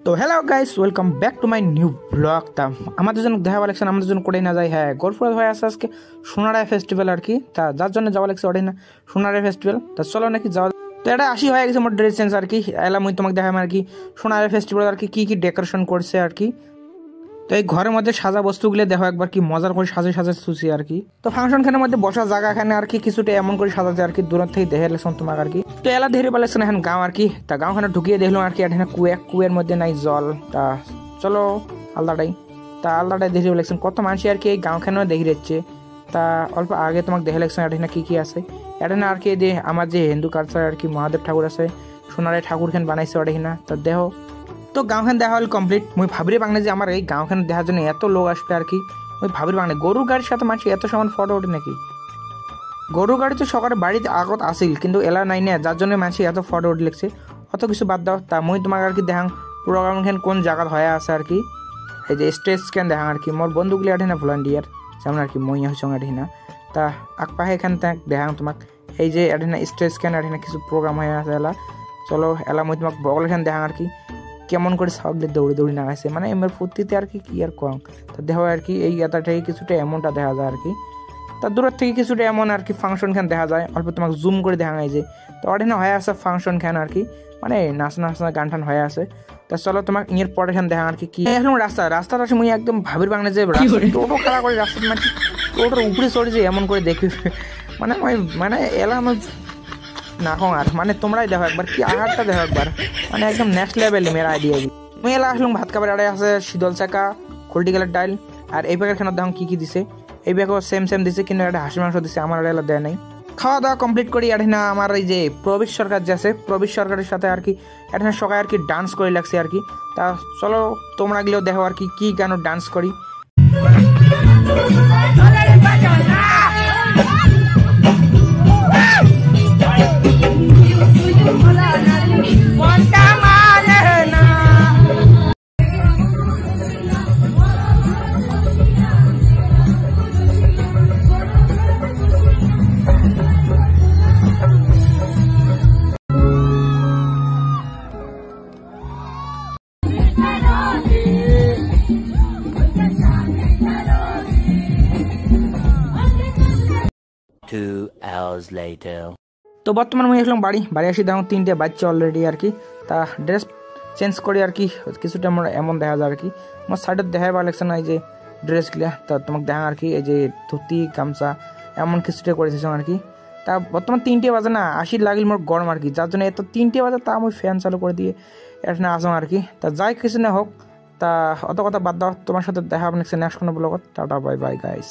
তো hello guys, welcome back to my new blog. তা আমাদের জন্য দেখা লাগছে, আমাদের জন্য কোটাই না যায়। হ্যাঁ, গরপুরা হয়ে আসে আজকে সোনারায় ফেস্টিভ্যাল আর কি। তা যার জন্য যাওয়া লাগছে ওটাই না সোনারায় ফেস্টিভ্যাল। তা চলো নাকি যাওয়া। তো এটা আসি হয়ে গেছে মোট ড্রেস চেঞ্জ আর কি। এলাম মুই তোমাকে দেখাম আর কি সোনারায় ফেস্টিভ্যাল আর কি কী ডেকোরেশন করছে আর কি। তো এই ঘরের মধ্যে সাজা বস্তুগুলো দেখো একবার কি মজার করে সাজে সুচি আর কি। তো ফাংশন খানের মধ্যে বসার জায়গা এখানে আর কি কিছুটা এমন করে সাজাতে আর কি, দূর থেকে দেখে লেগেছেন তোমাকে আর কি। তো এলা ধীরে পালাচ্ছেন এখন গাঁও আর কি। তা গাঁওখানে ঢুকিয়ে দেখলাম আর কি এখানে কুয়ের মধ্যে নাই জল। তা চলো আলাদাটাই দেখে লেগেছেন কত মানুষ আর কি এই গাঁওখানেও দেখে যাচ্ছে। তা অল্প আগে তোমাকে দেখে লেগেছেন এখানে কি আছে এখানে আর কি। যে আমার যে হিন্দু কালচার আর কি মহাদেব ঠাকুর আছে, সোনারে ঠাকুর খান বানাইছে ওটা না। তা দেখো তো গাঁওখান দেখা হল কমপ্লিট। মুই ভাবিরে বাংলা যে আমার এই গাঁওখানে দেখার জন্য এত লোক আসবে আর কি। মুই ভাবির বাংলা গরুর গাড়ির সাথে মানুষ এত সমান ফটো ওঠে নাকি। গরুর গাড়ি তো সকালে বাড়িতে আগত আসিল, কিন্তু এলা নাই না, যার জন্য মানুষ এত ফটো উঠে লেগছে। অত কিছু বাদ দাও। তা মুই তোমাকে আর কি দেখাং প্রোগ্রাম খান কোন জায়গা হয়ে আছে আর কি। এই যে স্টেজ স্ক্যান দেখাং আর কি। মোর বন্ধুগুলি আঠে না ভলান্টিয়ার যেমন আর কি মই হইসং আঠে না। তা আকপাহে এখান দেখাং তোমাক এই যে আঠে না স্টেজ স্ক্যান আঠে না কিছু প্রোগ্রাম হয়ে আছে এলা। চলো এলা মুই তোমাকে বগল এখান দেখাং আর কি কেমন করে সাউন্ডে দৌড়ি নাগাইছে, মানে এমএর ফুর্তিতে আর কি আর কম। তা দেখো আর কি এই এত থেকে কিছুটা এমনটা দেখা যায় আর কি। তার দূরের থেকে কিছুটা এমন আর কি ফাংশন খান দেখা যায়। অল্প তোমাকে জুম করে দেখা যায় যে তো অর্ডিনা হয়ে আছে ফাংশন খান আর কি, মানে নাচনা গান টান হয়ে আছে। তা চলো তোমাকে ইয়ের পরে খান দেখা আর কি এখন রাস্তাটা আছে মুই একদম ভাবির বাংলা যে টোটো খারাপ করে রাস্তা, মানে টোটোর উপরে চড়ে যে এমন করে দেখি মানে এলা আমার না হোক আর মানে তোমরাই দেখো একবার কি আহারটা দেখো একবার, মানে একদম নেক্সট লেভেল মেয়ের আইডিয়া। মুই এলা আসলাম ভাত খাবার আড়াই আছে শীতল চাকা খোলটি গেলের ডাইল আর এই প্যাকেট খানার দেখো কি দিছে। এই ব্যাগও সেম দিছে, কিন্তু একটা হাঁসের মাংস দিছে, আমার এলা দেয় নাই। খাওয়া দাওয়া কমপ্লিট করি আর না আমার এই যে প্রবীর সরকার যে আছে প্রবীর সরকারের সাথে আর কি এখানে সবাই আর কি ডান্স করে লাগছে আর কি। তা চলো তোমরা গেলেও দেখো আর কি কেন ডান্স করি। তো বর্তমানে আমি আসলাম বাড়ি আসি দেখো 3টে বাচ্চা অলরেডি আর কি। তা ড্রেস চেঞ্জ করি আর কি কিছুটা আমার এমন দেখা যায় আর কি। আমার সাইডে দেখা ভালো লাগছে না এই যে ড্রেসগুলা। তা তোমাকে দেখা আর কি এই যে ধুতি গামছা এমন কিছুটা করেছি আর কি। তা বর্তমান 3টে বাজে না 80 লাগিল মোর গরম আর কি, যার জন্য এত 3টে বাজে তা আমি ফ্যান চালু করে দিয়ে এখানে আসলাম আর কি। তা যাই কিছু না হোক, তা অত কথা বাদ দাও, তোমার সাথে দেখা হবে নেক্সট কোনো ব্লগত। Tata bye bye guys.